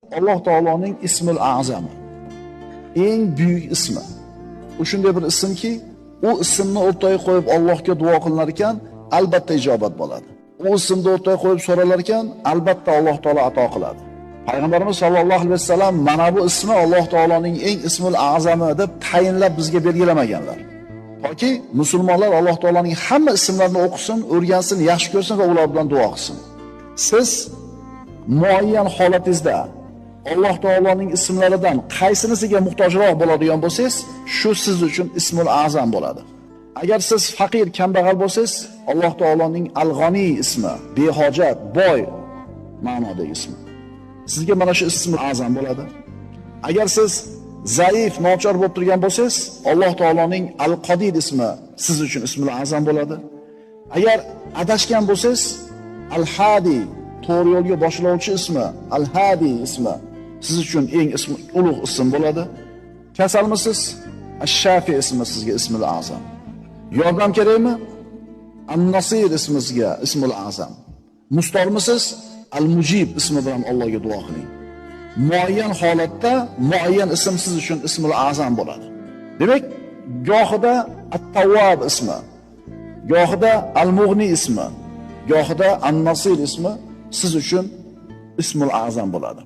Alloh taoloning ismul a'zami, eng buyuk ismi. U shunday bir ismki, u ismni o'rtaga qo'yib Allohga duo qilinar ekan, albatta ijobat bo'ladi. U ismni o'rtaga qo'yib so'ralar ekan, albatta Alloh taolo ato qiladi. Payg'ambarimiz sollallohu alayhi vasallam mana bu ismi Alloh taoloning eng ismul a'zami deb tayinlab bizga belgilamaganlar. Toki musulmonlar Alloh taoloning hamma ismlarini o'qisin, o'rgansin, yaxshi ko'rsin va ular bilan duo qilsin. Siz muayyan holatingizda Alloh taoloning ismlaridan qaysinisiga muhtojroq bo'ladigan bo'lsangiz, shu siz uchun ismul a'zam bo'ladi. Agar siz faqir, kambag'al bo'lsangiz, Alloh taoloning Al-G'ani ismi, behojat, boy ma'nodagi ismi sizga mana shu ismul a'zam bo'ladi. Agar siz zaif, nochor bo'lib turgan bo'lsangiz, Alloh taoloning Al-Qodir ismi siz uchun ismul a'zam bo'ladi. Agar adashgan bo'lsangiz, Al-Hadi, to'g'ri yo'lga boshlovchi ismi, Al-Hadi ismi siz uchun eng ulug' ism bo'ladi. Kasalmisiz? Ash-Shafi ismi sizga ismul a'zam. Yordam kerakmi? An-Nasir ismi sizga ismul a'zam. Mustormisiz? Al-Mujib ismi bilan Allohga duo qiling. Muayyan holatda muayyan ism siz uchun ismul a'zam bo'ladi. Demak, gohida At-Tawwab ismi, gohida Al-Mughni ismi, gohida An-Nasir ismi siz uchun ismul a'zam bo'ladi.